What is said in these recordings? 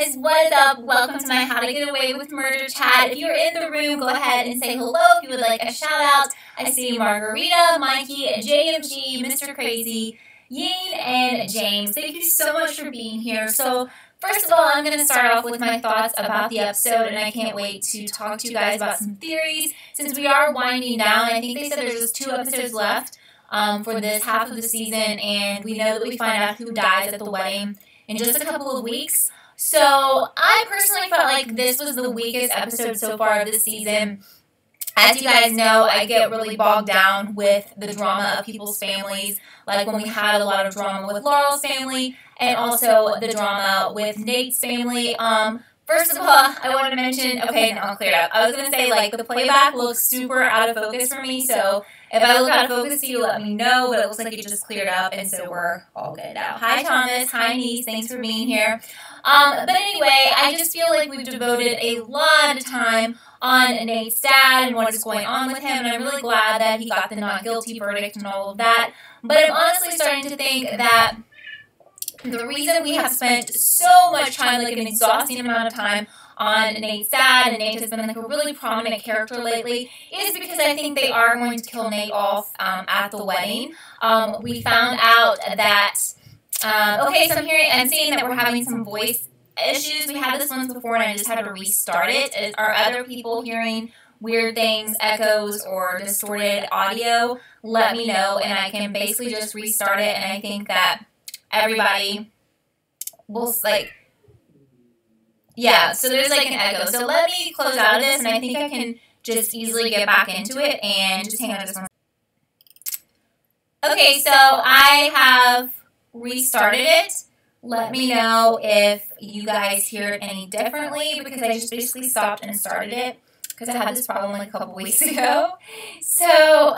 guys, what is up? Welcome to my How to Get Away with Murder chat. If you're in the room, go ahead and say hello if you would like a shout out. I see Margarita, Mikey, JMG, Mr. Crazy, Yeen, and James. Thank you so much for being here. So first of all, I'm going to start off with my thoughts about the episode, and I can't wait to talk to you guys about some theories since we are winding down. I think they said there's just 2 episodes left for this half of the season, and we know that we find out who dies at the wedding in just a couple of weeks. So I personally felt like this was the weakest episode so far of the season. As you guys know, I get really bogged down with the drama of people's families, like when we had a lot of drama with Laurel's family and also the drama with Nate's family. First of all, I wanted to mention, okay, now I'll clear it up. I was going to say, like, the playback looks super out of focus for me, so if I look out of focus to you, let me know, but it looks like it just cleared up, and so we're all good now. Hi, Thomas. Hi, niece. Thanks for being here. But anyway, I just feel like we've devoted a lot of time on Nate's dad and what is going on with him, and I'm really glad that he got the not guilty verdict and all of that, but I'm honestly starting to think that the reason we have spent so much time, like an exhausting amount of time, on Nate's dad, and Nate has been like a really prominent character lately, is because I think they are going to kill Nate off at the wedding. We found out that, okay, so I'm seeing that we're having some voice issues. We had this once before, and I just had to restart it. Are other people hearing weird things, echoes, or distorted audio? Let me know, and I can basically just restart it, and I think that everybody will, like, yeah, so there's like an echo. So let me close out of this, and I think I can just easily get back into it, and just hang on just one second. Okay, so I have restarted it. Let me know if you guys hear it any differently, because I just basically stopped and started it, because I had this problem like a couple weeks ago. So,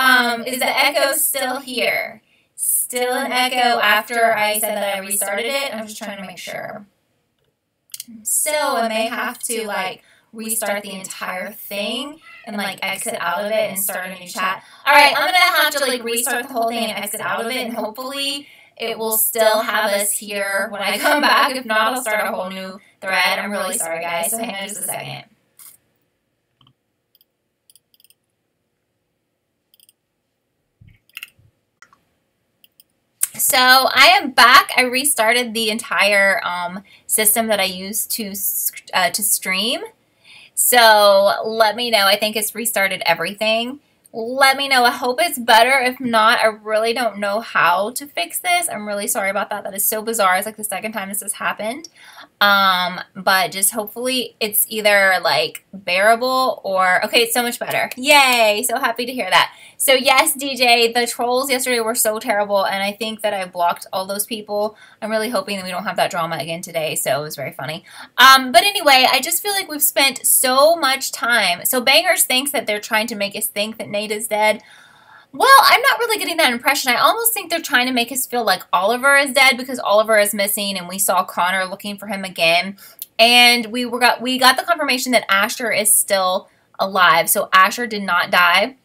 is the echo still here? Still an echo after I said that I restarted it. I'm just trying to make sure. So I may have to like restart the entire thing and like exit out of it and start a new chat. Alright, I'm going to have to like restart the whole thing and exit out of it, and hopefully it will still have us here when I come back. If not, I'll start a whole new thread. I'm really sorry, guys. So hang on just a second. So I am back. I restarted the entire system that I used to stream. So let me know. I think it's restarted everything. Let me know. I hope it's better. If not, I really don't know how to fix this. I'm really sorry about that. That is so bizarre. It's like the second time this has happened. But just hopefully it's either like bearable or, okay, it's so much better. Yay. So happy to hear that. So yes, DJ, the trolls yesterday were so terrible, and I think that I blocked all those people. I'm really hoping that we don't have that drama again today, so it was very funny. But anyway, I just feel like we've spent so much time. So Bangers thinks that they're trying to make us think that Nate is dead. Well, I'm not really getting that impression. I almost think they're trying to make us feel like Oliver is dead because Oliver is missing, and we saw Connor looking for him again. And we got the confirmation that Asher is still alive. So Asher did not die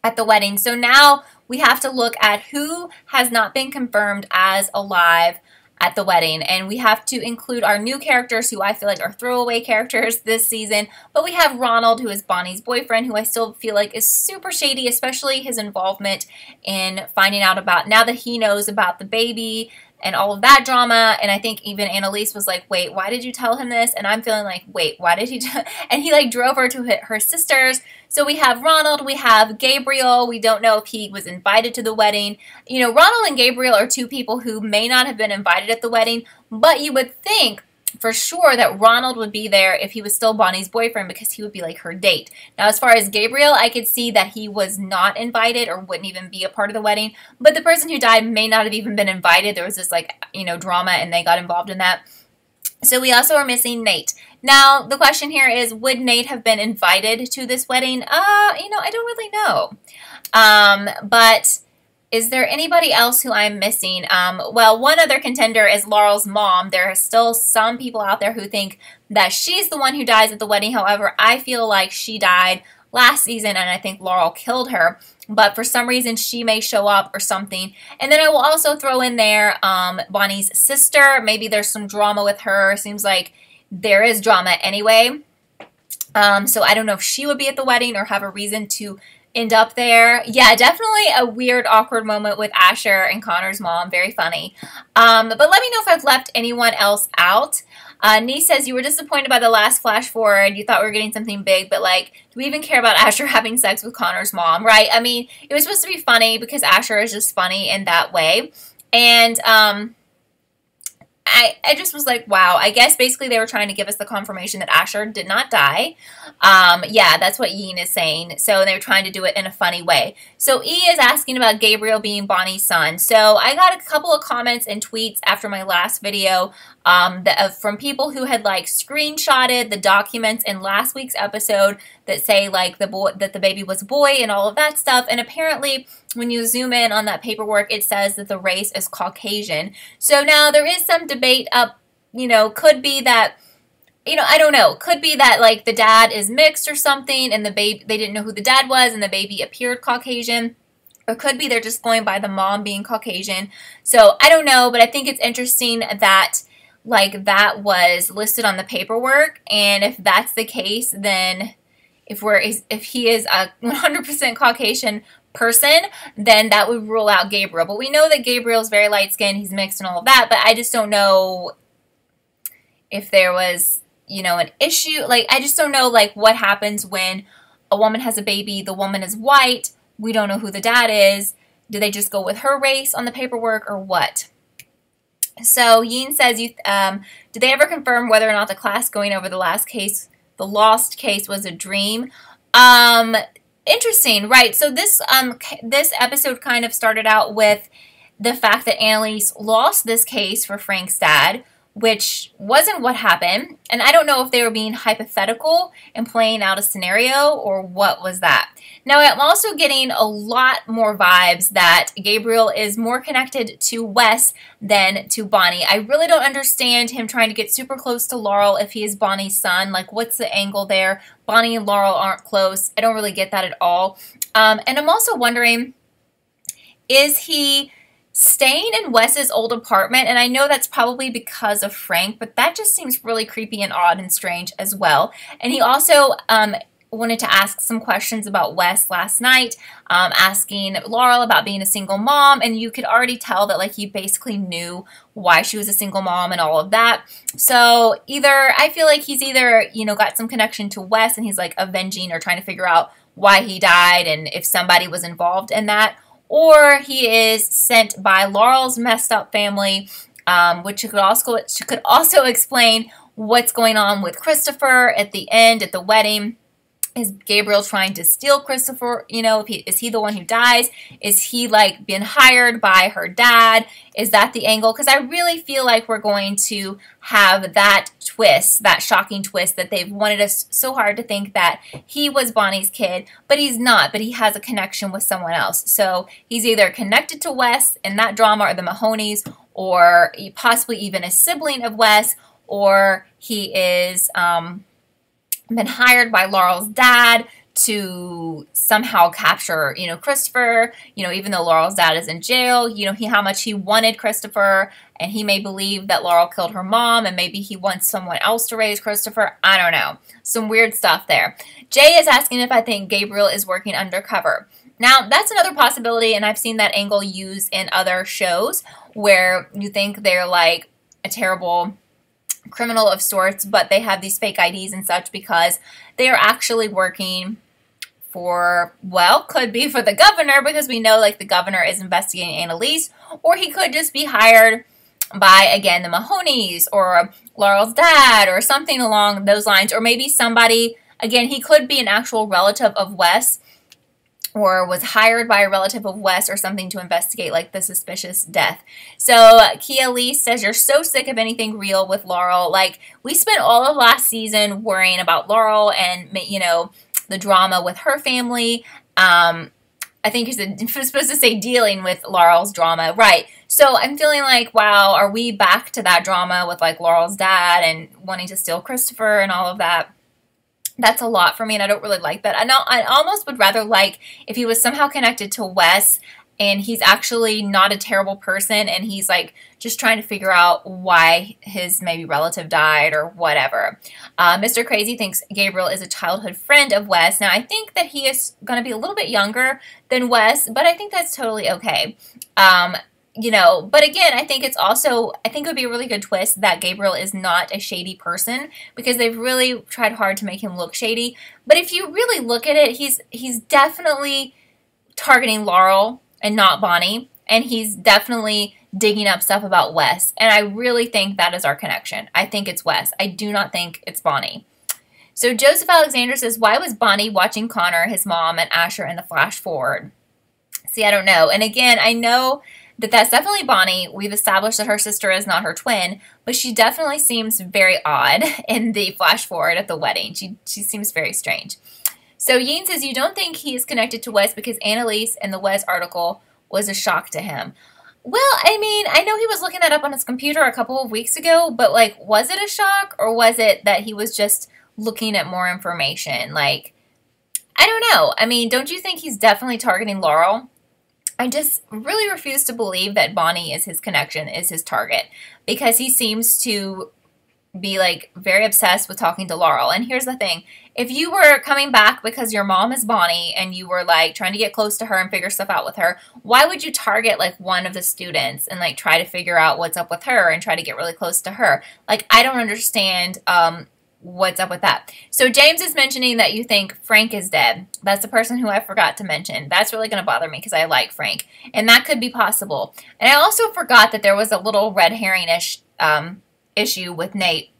at the wedding. So now we have to look at who has not been confirmed as alive at the wedding, and we have to include our new characters who I feel like are throwaway characters this season. But we have Ronald, who is Bonnie's boyfriend, who I still feel like is super shady, especially his involvement in finding out about, now that he knows about the baby and all of that drama. And I think even Annalise was like, wait, why did you tell him this? And I'm feeling like, wait, why did he and he like drove her to her sisters. So we have Ronald, we have Gabriel. We don't know if he was invited to the wedding. You know, Ronald and Gabriel are 2 people who may not have been invited at the wedding, but you would think for sure that Ronald would be there if he was still Bonnie's boyfriend, because he would be like her date. Now, as far as Gabriel, I could see that he was not invited or wouldn't even be a part of the wedding, but the person who died may not have even been invited. There was this like, you know, drama, and they got involved in that. So we also are missing Nate. Now, the question here is, would Nate have been invited to this wedding? You know, I don't really know. But is there anybody else who I'm missing? Well, one other contender is Laurel's mom. There are still some people out there who think that she's the one who dies at the wedding. However, I feel like she died last season, and I think Laurel killed her. But for some reason, she may show up or something. And then I will also throw in there Bonnie's sister. Maybe there's some drama with her. Seems like there is drama anyway. So I don't know if she would be at the wedding or have a reason to end up there. Yeah, definitely a weird, awkward moment with Asher and Connor's mom. Very funny. But let me know if I've left anyone else out. Nee says, you were disappointed by the last flash forward. You thought we were getting something big, but like, do we even care about Asher having sex with Connor's mom, right? I mean, it was supposed to be funny because Asher is just funny in that way. And I just was like, wow, I guess basically they were trying to give us the confirmation that Asher did not die. Yeah, that's what Yin is saying. So they were trying to do it in a funny way. So E is asking about Gabriel being Bonnie's son. So I got a couple of comments and tweets after my last video from people who had like screenshotted the documents in last week's episode that say like that the baby was a boy and all of that stuff. And apparently when you zoom in on that paperwork, it says that the race is Caucasian. So now there is some debate up, could be that, I don't know, could be that like the dad is mixed or something and the baby, they didn't know who the dad was and the baby appeared Caucasian. Or could be they're just going by the mom being Caucasian. So I don't know, but I think it's interesting that like that was listed on the paperwork. And if that's the case, then if he is a 100% Caucasian person, then that would rule out Gabriel. But we know that Gabriel's very light skinned, he's mixed and all of that, but I just don't know if there was, an issue. Like, I just don't know, like, what happens when a woman has a baby, the woman is white, we don't know who the dad is. Do they just go with her race on the paperwork or what? So Yin says, did they ever confirm whether or not the class going over the lost case was a dream? Interesting, right? So this episode kind of started out with the fact that Annalise lost this case for Frank's dad, which wasn't what happened. And I don't know if they were being hypothetical and playing out a scenario or what was that. Now, I'm also getting a lot more vibes that Gabriel is more connected to Wes than to Bonnie. I really don't understand him trying to get super close to Laurel if he is Bonnie's son. Like, what's the angle there? Bonnie and Laurel aren't close. I don't really get that at all. And I'm also wondering, is he staying in Wes's old apartment? And I know that's probably because of Frank, but that just seems really creepy and odd and strange as well. And he also wanted to ask some questions about Wes last night, asking Laurel about being a single mom, and you could already tell that like he basically knew why she was a single mom and all of that. So I feel like he's either, got some connection to Wes and he's like avenging or trying to figure out why he died and if somebody was involved in that, or he is sent by Laurel's messed up family, which could also explain what's going on with Christopher at the end, at the wedding. Is Gabriel trying to steal Christopher? Is he the one who dies? Is he like been hired by her dad? Is that the angle? Because I really feel like we're going to have that twist, that shocking twist that they've wanted us so hard to think that he was Bonnie's kid, but he's not, but he has a connection with someone else. So he's either connected to Wes in that drama or the Mahoneys, or possibly even a sibling of Wes, or he is been hired by Laurel's dad to somehow capture, Christopher, even though Laurel's dad is in jail, how much he wanted Christopher, and he may believe that Laurel killed her mom, and maybe he wants someone else to raise Christopher. I don't know. Some weird stuff there. Jay is asking if I think Gabriel is working undercover. Now, that's another possibility, and I've seen that angle used in other shows where you think they're like a terrible criminal of sorts, but they have these fake IDs and such because they are actually working for, well, could be for the governor, because we know like the governor is investigating Annalise, or he could just be hired by, again, the Mahoneys or Laurel's dad or something along those lines, or maybe somebody, again, he could be an actual relative of Wes or was hired by a relative of Wes or something to investigate like the suspicious death. So Kia Lee says, you're so sick of anything real with Laurel. Like, we spent all of last season worrying about Laurel and, the drama with her family. I think you're supposed to say dealing with Laurel's drama. Right. So I'm feeling like, wow, are we back to that drama with like Laurel's dad and wanting to steal Christopher and all of that? That's a lot for me, and I don't really like that. I almost would rather like if he was somehow connected to Wes and he's actually not a terrible person, and he's like just trying to figure out why his maybe relative died or whatever. Mr. Crazy thinks Gabriel is a childhood friend of Wes. Now, I think that he is going to be a little bit younger than Wes, but I think that's totally okay. You know, but again, I think it would be a really good twist that Gabriel is not a shady person, because they've really tried hard to make him look shady. But if you really look at it, he's definitely targeting Laurel and not Bonnie, and he's definitely digging up stuff about Wes, and I really think that is our connection. I think it's Wes. I do not think it's Bonnie. So Joseph Alexander says, why was Bonnie watching Connor, his mom, and Asher in the flash forward? See, I don't know. And again, I know that that's definitely Bonnie. We've established that her sister is not her twin, but she definitely seems very odd in the flash forward at the wedding. She seems very strange. So Yeen says, you don't think he is connected to Wes because Annalise in the Wes article was a shock to him. Well, I mean, I know he was looking that up on his computer a couple of weeks ago, but like, was it a shock, or was it that he was just looking at more information? Like, I don't know. I mean, don't you think he's definitely targeting Laurel? I just really refuse to believe that Bonnie is his connection, is his target, because he seems to be like very obsessed with talking to Laurel. And here's the thing. If you were coming back because your mom is Bonnie and you were like trying to get close to her and figure stuff out with her, why would you target like one of the students and like try to figure out what's up with her and try to get really close to her? Like, I don't understand what's up with that. So James is mentioning that you think Frank is dead. That's the person who I forgot to mention. That's really going to bother me because I like Frank, and that could be possible. And I also forgot that there was a little red herring-ish issue with Nate,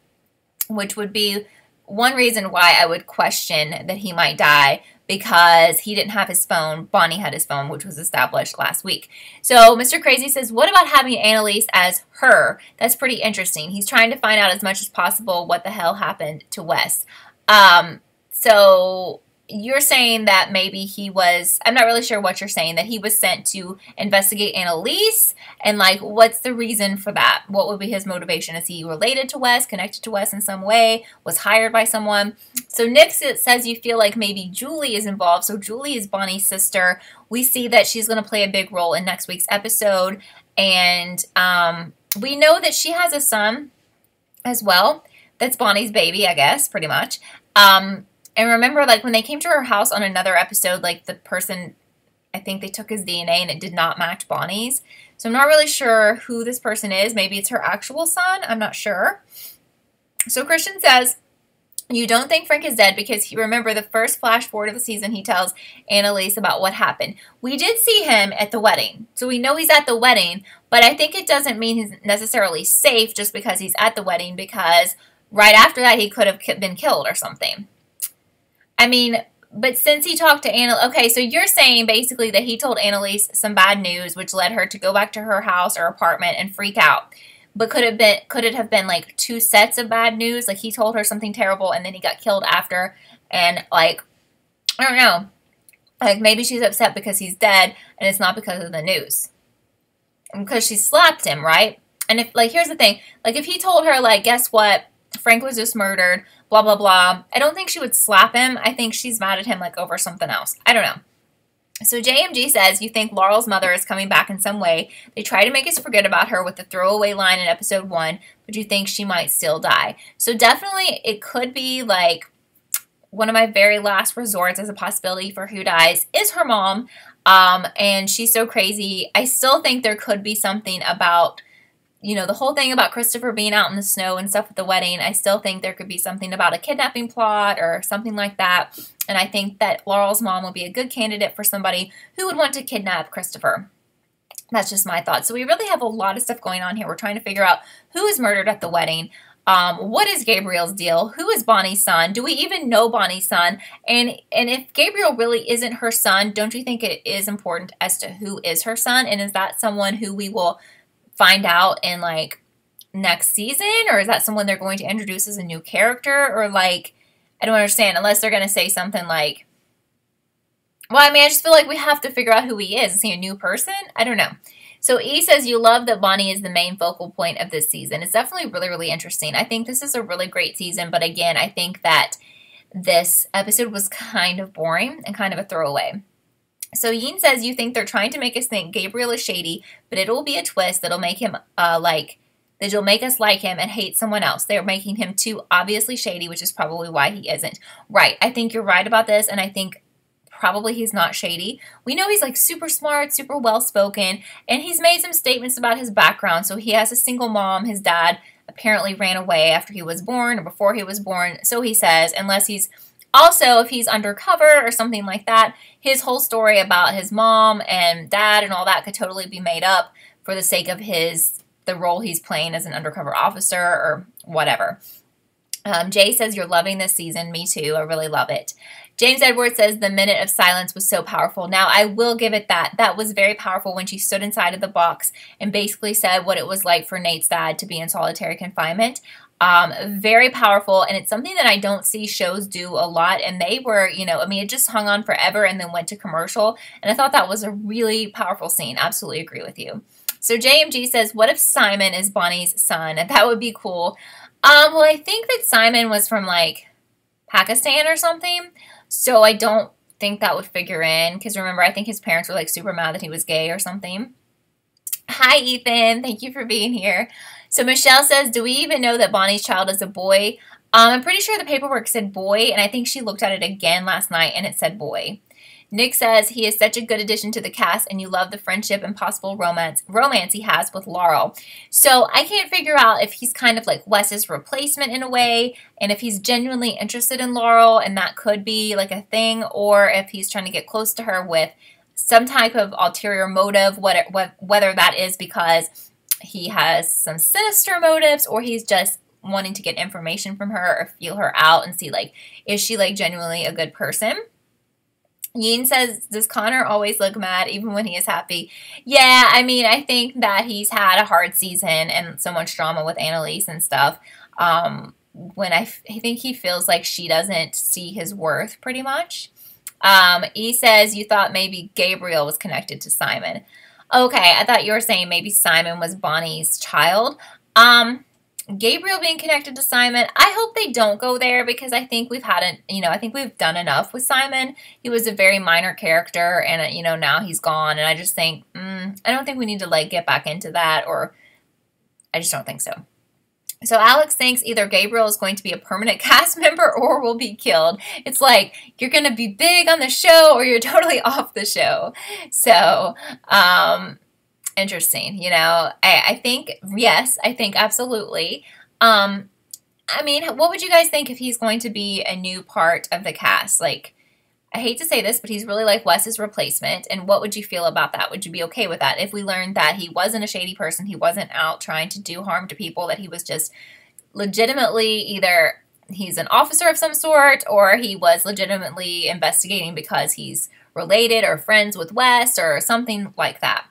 which would be one reason why I would question that he might die, because he didn't have his phone. Bonnie had his phone, which was established last week. So Mr. Crazy says, what about having Annalise as her? That's pretty interesting. He's trying to find out as much as possible what the hell happened to Wes. So you're saying that maybe he was, I'm not really sure what you're saying, that he was sent to investigate Annalise, and like, what's the reason for that? What would be his motivation? Is he related to Wes, connected to Wes in some way, was hired by someone? So Nick says you feel like maybe Julie is involved. So Julie is Bonnie's sister. We see that she's going to play a big role in next week's episode, and we know that she has a son as well. That's Bonnie's baby, I guess, pretty much. And remember, like, when they came to her house on another episode, like, the person, I think they took his DNA and it did not match Bonnie's. So I'm not really sure who this person is. Maybe it's her actual son. I'm not sure. So Christian says, you don't think Frank is dead because, remember, the first flash forward of the season, he tells Annalise about what happened. We did see him at the wedding. So we know he's at the wedding, but I think it doesn't mean he's necessarily safe just because he's at the wedding, because right after that, he could have been killed or something. I mean, but since he talked to Annalise, okay, so you're saying basically that he told Annalise some bad news, which led her to go back to her house or apartment and freak out. But could it have been like two sets of bad news? Like, he told her something terrible and then he got killed after, and like, I don't know. Like, maybe she's upset because he's dead and it's not because of the news. Because she slapped him, right? And if, like, here's the thing. Like, if he told her, like, guess what? Frank was just murdered, blah, blah, blah. I don't think she would slap him. I think she's mad at him, like, over something else. I don't know. So JMG says, you think Laurel's mother is coming back in some way. They try to make us forget about her with the throwaway line in episode 1, but you think she might still die. So definitely it could be, like, one of my very last resorts as a possibility for who dies is her mom. And she's so crazy. I still think there could be something about, you know, the whole thing about Christopher being out in the snow and stuff at the wedding. I still think there could be something about a kidnapping plot or something like that. And I think that Laurel's mom would be a good candidate for somebody who would want to kidnap Christopher. That's just my thought. So we really have a lot of stuff going on here. We're trying to figure out who is murdered at the wedding. What is Gabriel's deal? Who is Bonnie's son? Do we even know Bonnie's son? And if Gabriel really isn't her son, don't you think it is important as to who is her son? And is that someone who we will find out in, like, next season? Or is that someone they're going to introduce as a new character? Or, like, I don't understand, unless they're going to say something like, well, I mean, I just feel like we have to figure out who he is. Is he a new person? I don't know. So E says, you love that Bonnie is the main focal point of this season. It's definitely really, really interesting. I think this is a really great season, but again, I think that this episode was kind of boring and kind of a throwaway. So Yin says you think they're trying to make us think Gabriel is shady, but it'll be a twist that'll make him that'll make us like him and hate someone else. They're making him too obviously shady, which is probably why he isn't. Right. I think you're right about this, and I think probably he's not shady. We know he's like super smart, super well-spoken, and he's made some statements about his background. So he has a single mom. His dad apparently ran away after he was born or before he was born. So he says, unless he's also, if he's undercover or something like that, his whole story about his mom and dad and all that could totally be made up for the sake of the role he's playing as an undercover officer or whatever. Jay says, you're loving this season. Me too. I really love it. James Edwards says, the minute of silence was so powerful. Now, I will give it that. That was very powerful when she stood inside of the box and basically said what it was like for Nate's dad to be in solitary confinement. Very powerful, and it's something that I don't see shows do a lot, and they were, I mean, it just hung on forever and then went to commercial, and I thought that was a really powerful scene. Absolutely agree with you. So JMG says, what if Simon is Bonnie's son? That would be cool. Well, I think that Simon was from, like, Pakistan or something, so I don't think that would figure in, because remember, I think his parents were, like, super mad that he was gay or something. Hi, Ethan. Thank you for being here. So Michelle says, do we even know that Bonnie's child is a boy? I'm pretty sure the paperwork said boy, and I think she looked at it again last night, and it said boy. Nick says, he is such a good addition to the cast, and you love the friendship and possible romance he has with Laurel. So I can't figure out if he's kind of like Wes's replacement in a way, and if he's genuinely interested in Laurel, and that could be like a thing, or if he's trying to get close to her with some type of ulterior motive, whether that is because he has some sinister motives or he's just wanting to get information from her or feel her out and see, like, is she, like, genuinely a good person? Yin says, does Connor always look mad even when he is happy? Yeah, I mean, I think that he's had a hard season and so much drama with Annalise and stuff. When I think he feels like she doesn't see his worth pretty much. E says, you thought maybe Gabriel was connected to Simon. Okay, I thought you were saying maybe Simon was Bonnie's child. Gabriel being connected to Simon, I hope they don't go there because I think I think we've done enough with Simon. He was a very minor character and, now he's gone. And I just think, I don't think we need to, like, get back into that, or I just don't think so. So Alex thinks either Gabriel is going to be a permanent cast member or will be killed. It's like, you're going to be big on the show or you're totally off the show. So, interesting. I think, yes, I think absolutely. I mean, what would you guys think if he's going to be a new part of the cast? Like, I hate to say this, but he's really like Wes's replacement. And what would you feel about that? Would you be okay with that? If we learned that he wasn't a shady person, he wasn't out trying to do harm to people, that he was just legitimately either he's an officer of some sort or he was legitimately investigating because he's related or friends with Wes or something like that.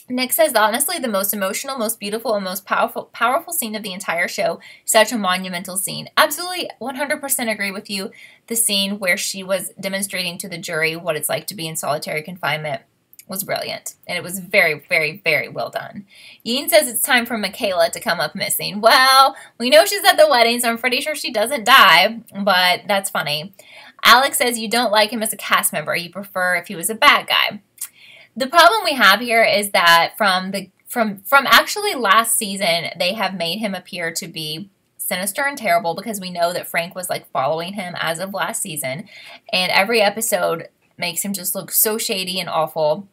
Nick says, honestly, the most emotional, most beautiful, and most powerful scene of the entire show. Such a monumental scene. Absolutely 100% agree with you. The scene where she was demonstrating to the jury what it's like to be in solitary confinement was brilliant. And it was very, very, very well done. Yin says it's time for Michaela to come up missing. Well, we know she's at the wedding, so I'm pretty sure she doesn't die, but that's funny. Alex says you don't like him as a cast member. You prefer if he was a bad guy. The problem we have here is that from actually last season, they have made him appear to be sinister and terrible because we know that Frank was, like, following him as of last season. And every episode makes him just look so shady and awful.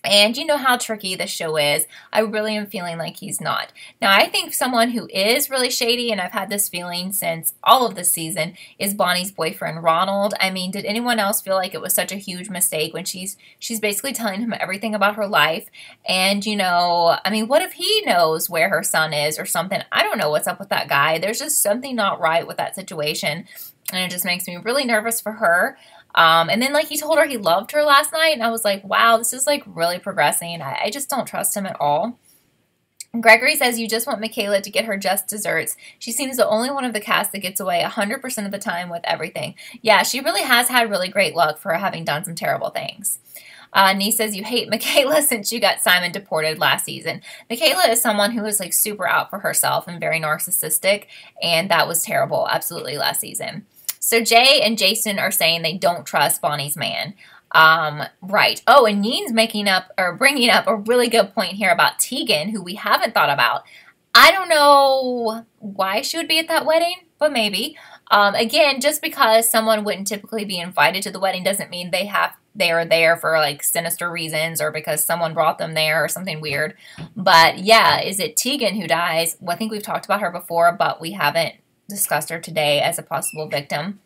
And you know how tricky this show is. I really am feeling like he's not. Now, I think someone who is really shady, and I've had this feeling since all of this season, is Bonnie's boyfriend, Ronald. I mean, did anyone else feel like it was such a huge mistake when she's basically telling him everything about her life? And, I mean, what if he knows where her son is or something? I don't know what's up with that guy. There's just something not right with that situation. And it just makes me really nervous for her. And then, like, he told her he loved her last night, and I was like, wow, this is, like, really progressing. I just don't trust him at all. Gregory says you just want Michaela to get her just desserts. She seems the only one of the cast that gets away 100% of the time with everything. Yeah, she really has had really great luck for having done some terrible things. Nee says you hate Michaela since you got Simon deported last season. Michaela is someone who is, like, super out for herself and very narcissistic, and that was terrible, absolutely, last season. So Jay and Jason are saying they don't trust Bonnie's man. Right. Oh, and Yeen's bringing up a really good point here about Tegan, who we haven't thought about. I don't know why she would be at that wedding, but maybe. Again, just because someone wouldn't typically be invited to the wedding doesn't mean they are there for like sinister reasons or because someone brought them there or something weird. But yeah, is it Tegan who dies? Well, I think we've talked about her before, but we haven't discussed her today as a possible victim.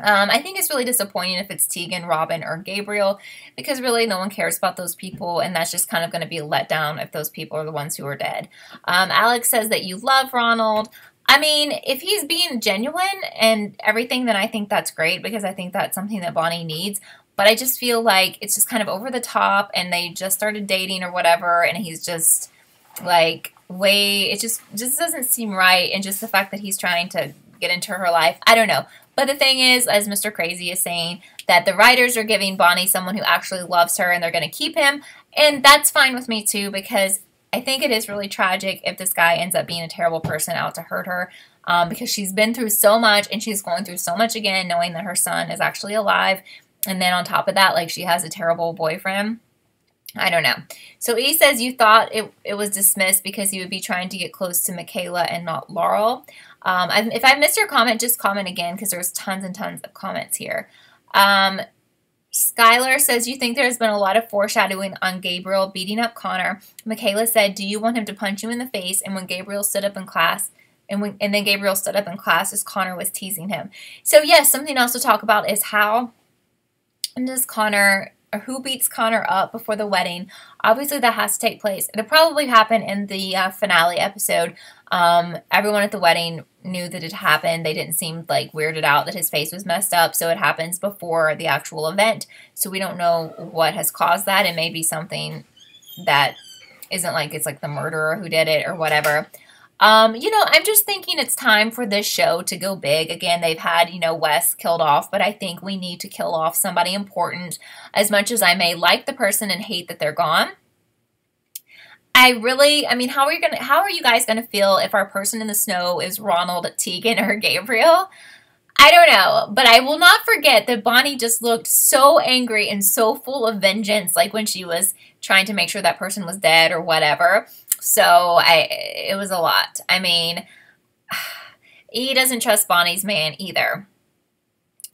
I think it's really disappointing if it's Tegan, Robin, or Gabriel, because really no one cares about those people, and that's just kind of going to be a letdown if those people are the ones who are dead. Alex says that you love Ronald. I mean, if he's being genuine and everything, then I think that's great, because I think that's something that Bonnie needs. But I just feel like it's just kind of over the top, and they just started dating or whatever, and he's just like it just doesn't seem right, and just the fact that he's trying to get into her life, I don't know. But the thing is, as Mr. Crazy is saying, that the writers are giving Bonnie someone who actually loves her and they're going to keep him. And that's fine with me too, because I think it is really tragic if this guy ends up being a terrible person out to hurt her, because she's been through so much and she's going through so much again, knowing that her son is actually alive. And then on top of that, like, she has a terrible boyfriend. I don't know. So E says you thought it was dismissed because you would be trying to get close to Michaela and not Laurel. If I missed your comment, just comment again, because there's tons and tons of comments here. Skylar says you think there's been a lot of foreshadowing on Gabriel beating up Connor. Michaela said, do you want him to punch you in the face? And when Gabriel stood up in class, and then Gabriel stood up in class as Connor was teasing him. So yes, something else to talk about is how does Connor, or who beats Connor up before the wedding. Obviously, that has to take place. It'll probably happen in the finale episode. Everyone at the wedding knew that it happened. They didn't seem like weirded out that his face was messed up. So it happens before the actual event. So we don't know what has caused that. It may be something that isn't like it's like the murderer who did it or whatever. You know, I'm just thinking it's time for this show to go big. Again, they've had, you know, Wes killed off, but I think we need to kill off somebody important. As much as I may like the person and hate that they're gone, I mean, how are you guys gonna feel if our person in the snow is Ronald, Tegan, or Gabriel? I don't know, but I will not forget that Bonnie just looked so angry and so full of vengeance, like when she was trying to make sure that person was dead or whatever. So it was a lot. I mean, he doesn't trust Bonnie's man either.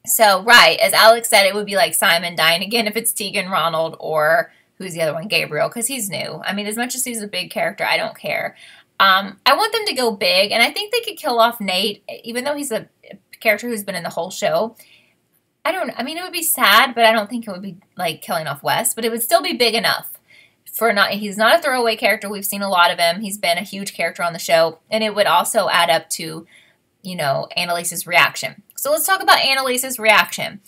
So, right, as Alex said, it would be like Simon dying again if it's Tegan, Ronald, or who's the other one, Gabriel, because he's new. I mean, as much as he's a big character, I don't care. I want them to go big, and I think they could kill off Nate, even though he's a character who's been in the whole show. I mean, it would be sad, but I don't think it would be like killing off Wes, but it would still be big enough. He's not a throwaway character. We've seen a lot of him. He's been a huge character on the show, and it would also add up to, you know, Annalise's reaction. So let's talk about Annalise's reaction.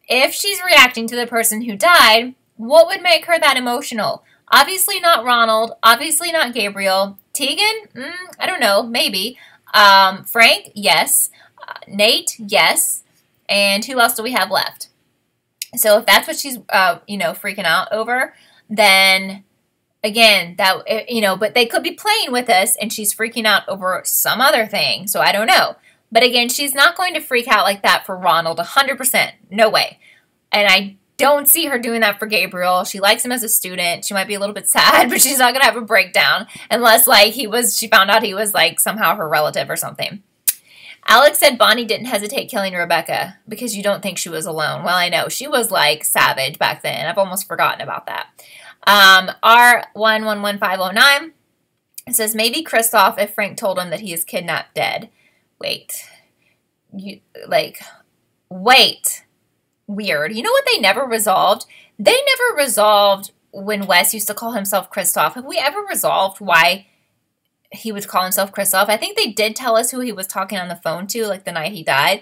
If she's reacting to the person who died, what would make her that emotional? Obviously not Ronald. Obviously not Gabriel. Tegan? I don't know. Maybe. Frank? Yes. Nate? Yes. And who else do we have left? So if that's what she's, you know, freaking out over, then again, that, you know, but they could be playing with us and she's freaking out over some other thing. So I don't know. But again, she's not going to freak out like that for Ronald, 100%. No way. And I don't see her doing that for Gabriel. She likes him as a student. She might be a little bit sad, but she's not going to have a breakdown unless, like, she found out he was, like, somehow her relative or something. Alex said Bonnie didn't hesitate killing Rebecca because you don't think she was alone. Well, I know. She was, like, savage back then. I've almost forgotten about that. R111509 says, maybe Kristoff if Frank told him that he is kidnapped dead. Wait. Wait. Weird. You know what they never resolved? They never resolved when Wes used to call himself Kristoff. Have we ever resolved why he would call himself Kristoff? I think they did tell us who he was talking on the phone to, like the night he died.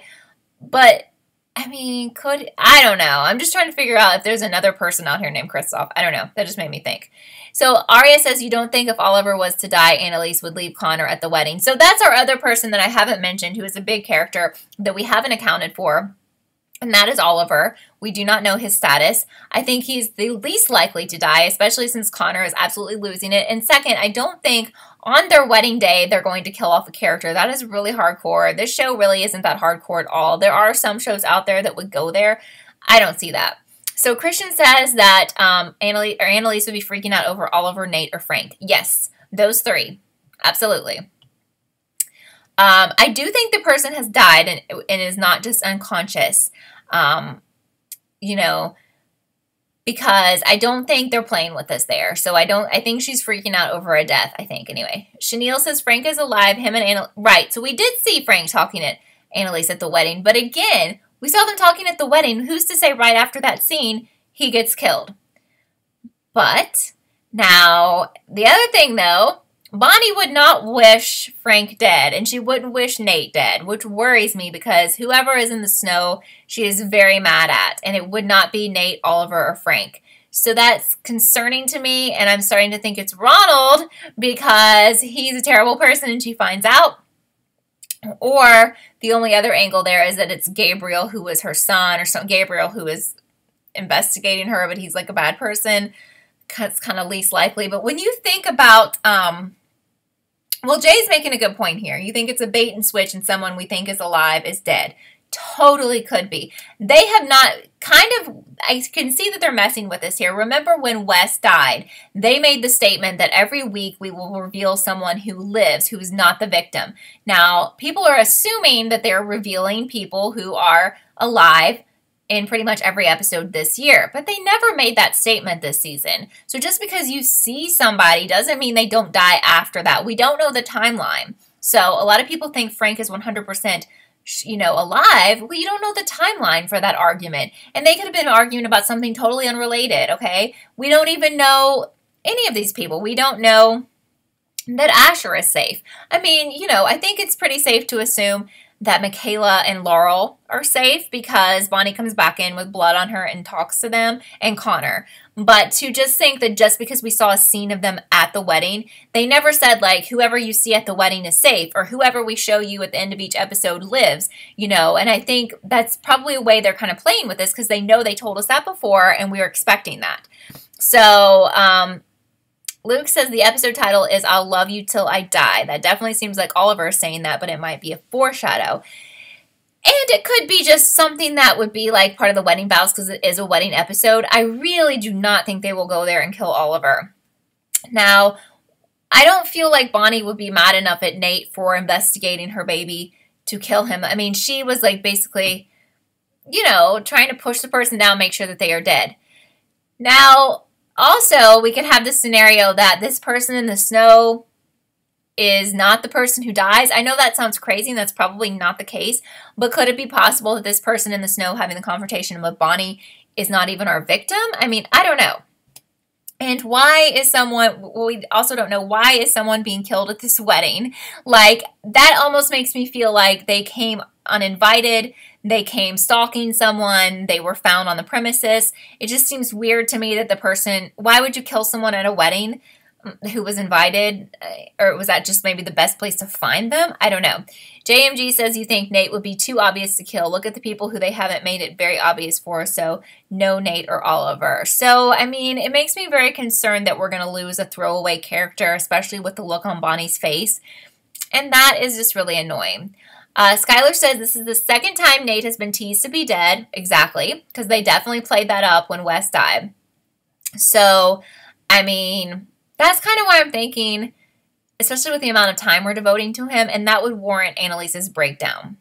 But, I mean, I don't know. I'm just trying to figure out if there's another person out here named Kristoff. I don't know. That just made me think. So, Arya says, you don't think if Oliver was to die, Annalise would leave Connor at the wedding. So, that's our other person that I haven't mentioned, who is a big character that we haven't accounted for. And that is Oliver. We do not know his status. I think he's the least likely to die, especially since Connor is absolutely losing it. And second, I don't think on their wedding day they're going to kill off a character. That is really hardcore. This show really isn't that hardcore at all. There are some shows out there that would go there. I don't see that. So Christian says that Annalise would be freaking out over Oliver, Nate, or Frank. Yes, those three. Absolutely. I do think the person has died and is not just unconscious. You know, because I don't think they're playing with us there. So I think she's freaking out over a death, I think, anyway. Chenille says Frank is alive, him and Annalise. Right, so we did see Frank talking to Annalise at the wedding. But again, we saw them talking at the wedding. Who's to say right after that scene, he gets killed? But now, the other thing, though, Bonnie would not wish Frank dead, and she wouldn't wish Nate dead, which worries me because whoever is in the snow, she is very mad at, and it would not be Nate, Oliver, or Frank. So that's concerning to me, and I'm starting to think it's Ronald because he's a terrible person and she finds out. Or the only other angle there is that it's Gabriel, who was her son, or Gabriel, who is investigating her, but he's like a bad person. It's kind of least likely. But when you think about... well, Jay's making a good point here. You think it's a bait and switch and someone we think is alive is dead. Totally could be. They have not I can see that they're messing with us here. Remember when Wes died, they made the statement that every week we will reveal someone who lives, who is not the victim. Now, people are assuming that they're revealing people who are alive in pretty much every episode this year. But they never made that statement this season. So just because you see somebody doesn't mean they don't die after that. We don't know the timeline. So a lot of people think Frank is 100%, alive. Well, you don't know the timeline for that argument. And they could have been arguing about something totally unrelated, okay? We don't even know any of these people. We don't know that Asher is safe. I mean, I think it's pretty safe to assume that Michaela and Laurel are safe because Bonnie comes back in with blood on her and talks to them, and Connor. But to just think that just because we saw a scene of them at the wedding, they never said, like, whoever you see at the wedding is safe, or whoever we show you at the end of each episode lives, and I think that's probably a way they're kind of playing with this because they know they told us that before and we were expecting that. So, Luke says the episode title is I'll Love You Till I Die. That definitely seems like Oliver is saying that, but it might be a foreshadow. And it could be just something that would be like part of the wedding vows because it is a wedding episode. I really do not think they will go there and kill Oliver. Now, I don't feel like Bonnie would be mad enough at Nate for investigating her baby to kill him. I mean, she was like basically, trying to push the person down, make sure that they are dead. Now, also, we could have this scenario that this person in the snow is not the person who dies. I know that sounds crazy, and that's probably not the case, but could it be possible that this person in the snow having the confrontation with Bonnie is not even our victim? I mean, I don't know. And we also don't know why is someone being killed at this wedding. Like, that almost makes me feel like they came uninvited, they came stalking someone, they were found on the premises. It just seems weird to me that why would you kill someone at a wedding who was invited? Or was that just maybe the best place to find them? I don't know. JMG says you think Nate would be too obvious to kill. Look at the people who they haven't made it very obvious for, so no Nate or Oliver. So, I mean, it makes me very concerned that we're going to lose a throwaway character, especially with the look on Bonnie's face. And that is just really annoying. Skylar says this is the second time Nate has been teased to be dead. Exactly, because they definitely played that up when Wes died. So, I mean, that's kind of why I'm thinking, especially with the amount of time we're devoting to him, and that would warrant Annalise's breakdown.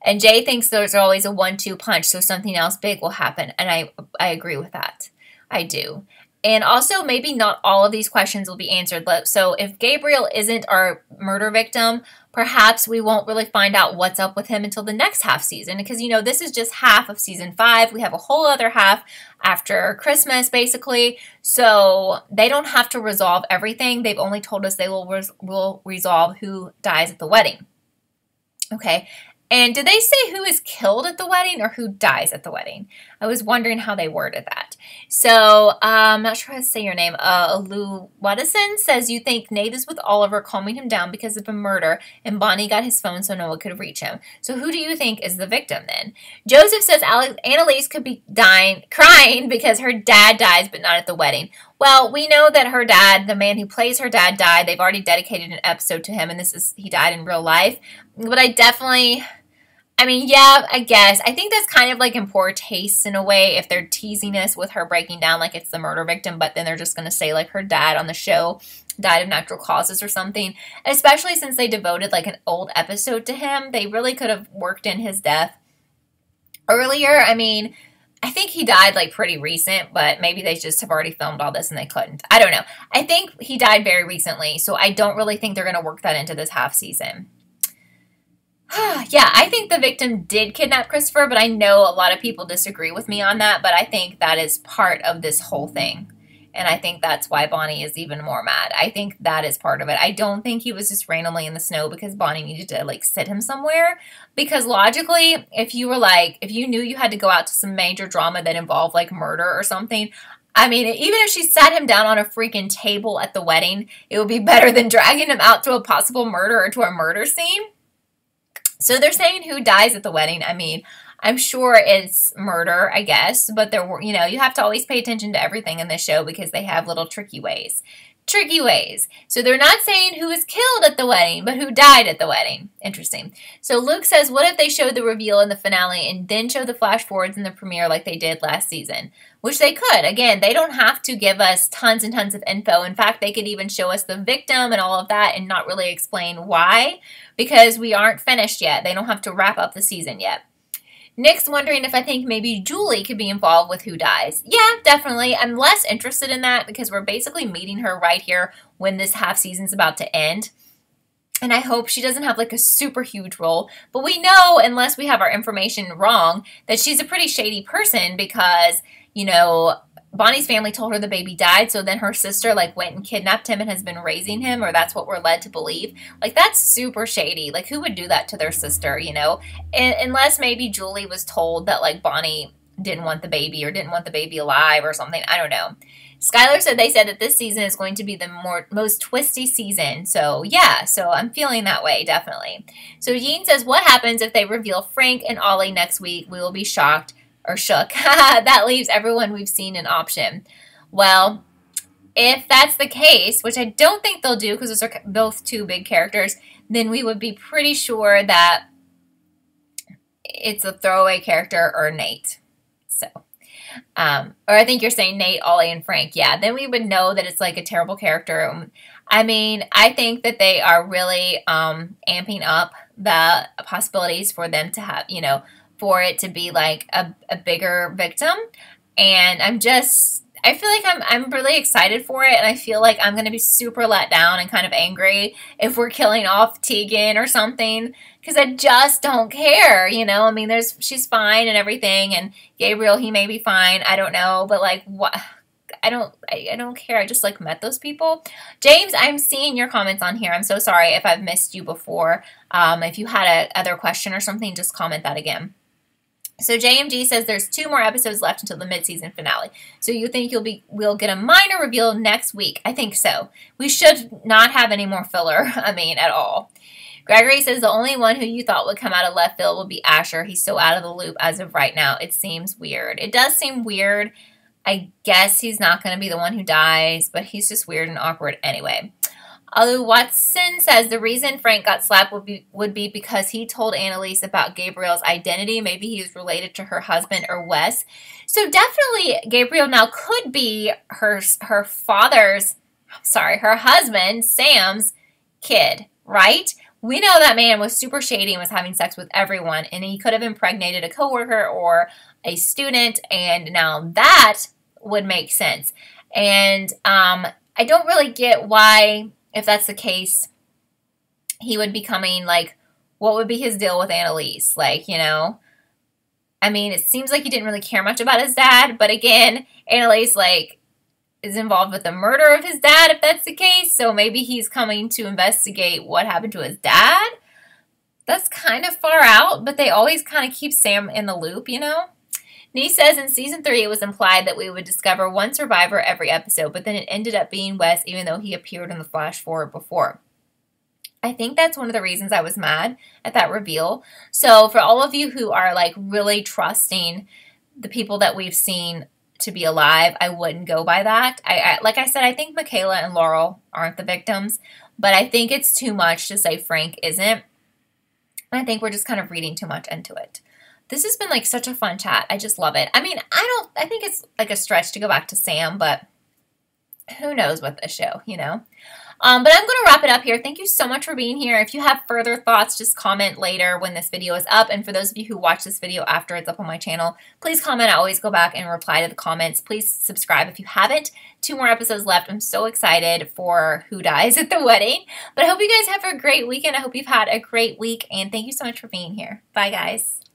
And Jay thinks there's always a 1-2 punch, so something else big will happen, and I agree with that. I do. And also, maybe not all of these questions will be answered. So if Gabriel isn't our murder victim, perhaps we won't really find out what's up with him until the next half season. Because, this is just half of season 5. We have a whole other half after Christmas, basically. So they don't have to resolve everything. They've only told us they will resolve who dies at the wedding. Okay. And did they say who is killed at the wedding or who dies at the wedding? I was wondering how they worded that. So, I'm not sure how to say your name. Lou Waddison says you think Nate is with Oliver calming him down because of a murder and Bonnie got his phone so no one could reach him. So who do you think is the victim then? Joseph says Annalise could be crying because her dad dies but not at the wedding. Well, we know that her dad, the man who plays her dad, died. They've already dedicated an episode to him, and he died in real life. But I I mean, yeah, I guess. I think that's kind of like in poor taste in a way if they're teasing us with her breaking down like it's the murder victim, but then they're just going to say like her dad on the show died of natural causes or something, especially since they devoted like an old episode to him. They really could have worked in his death earlier. I mean, I think he died like pretty recent, but maybe they just have already filmed all this and they couldn't. I don't know. I think he died very recently, so I don't really think they're going to work that into this half season. Yeah, I think the victim did kidnap Christopher, but I know a lot of people disagree with me on that, but I think that is part of this whole thing. And I think that's why Bonnie is even more mad. I think that is part of it. I don't think he was just randomly in the snow because Bonnie needed to like sit him somewhere. Because logically, if you knew you had to go out to some major drama that involved like murder or something, I mean, even if she sat him down on a freaking table at the wedding, it would be better than dragging him out to a possible murder or to a murder scene. So they're saying who dies at the wedding. I mean, I'm sure it's murder, I guess, but you have to always pay attention to everything in this show because they have little tricky ways. Tricky ways. So they're not saying who was killed at the wedding, but who died at the wedding. Interesting. So Luke says, what if they showed the reveal in the finale and then show the flash forwards in the premiere like they did last season? Which they could. Again, they don't have to give us tons and tons of info. In fact, they could even show us the victim and all of that and not really explain why, because we aren't finished yet. They don't have to wrap up the season yet. Nick's wondering if I think maybe Julie could be involved with who dies. Yeah, definitely. I'm less interested in that because we're basically meeting her right here when this half season's about to end. And I hope she doesn't have like a super huge role. But we know, unless we have our information wrong, that she's a pretty shady person because, Bonnie's family told her the baby died, so then her sister like went and kidnapped him and has been raising him, or that's what we're led to believe. Like, that's super shady. Like, who would do that to their sister, unless maybe Julie was told that like Bonnie didn't want the baby or didn't want the baby alive or something. I don't know. Skylar said they said that this season is going to be the most twisty season. So yeah, so I'm feeling that way, definitely. So Yeen says, what happens if they reveal Frank and Ollie next week? We will be shocked. Or shook. That leaves everyone we've seen an option. Well, if that's the case, which I don't think they'll do because those are both two big characters, then we would be pretty sure that it's a throwaway character or Nate. So, or I think you're saying Nate, Ollie, and Frank. Yeah, then we would know that it's like a terrible character. I mean, I think that they are really amping up the possibilities for them to have, for it to be like a bigger victim. And I feel like I'm really excited for it. And I feel like I'm going to be super let down and kind of angry if we're killing off Tegan or something. Because I just don't care, I mean, she's fine and everything. And Gabriel, he may be fine. I don't know. But like, what? I don't care. I just like met those people. James, I'm seeing your comments on here. I'm so sorry if I've missed you before. If you had a other question or something, just comment that again. So JMG says there's 2 more episodes left until the mid-season finale. So you think we'll get a minor reveal next week? I think so. We should not have any more filler, at all. Gregory says the only one who you thought would come out of left field will be Asher. He's so out of the loop as of right now. It seems weird. It does seem weird. I guess he's not going to be the one who dies, but he's just weird and awkward anyway. Alu Watson says the reason Frank got slapped would be because he told Annalise about Gabriel's identity. Maybe he's related to her husband or Wes. So definitely Gabriel now could be her husband, Sam's kid, right? We know that man was super shady and was having sex with everyone, and he could have impregnated a coworker or a student, and now that would make sense. And I don't really get why, if that's the case, he would be coming, like, what would be his deal with Annalise? Like, it seems like he didn't really care much about his dad, but again, Annalise, like, is involved with the murder of his dad, if that's the case, so maybe he's coming to investigate what happened to his dad? That's kind of far out, but they always kind of keep Sam in the loop, Nee says in season 3 it was implied that we would discover one survivor every episode, but then it ended up being Wes even though he appeared in the flash forward before. I think that's one of the reasons I was mad at that reveal. So for all of you who are like really trusting the people that we've seen to be alive, I wouldn't go by that. Like I said, I think Michaela and Laurel aren't the victims, but I think it's too much to say Frank isn't. And I think we're just kind of reading too much into it. This has been like such a fun chat. I just love it. I mean, I think it's like a stretch to go back to Sam, but who knows with this show, you know? But I'm going to wrap it up here. Thank you so much for being here. If you have further thoughts, just comment later when this video is up. And for those of you who watch this video after it's up on my channel, please comment. I always go back and reply to the comments. Please subscribe if you haven't. 2 more episodes left. I'm so excited for who dies at the wedding. But I hope you guys have a great weekend. I hope you've had a great week. And thank you so much for being here. Bye, guys.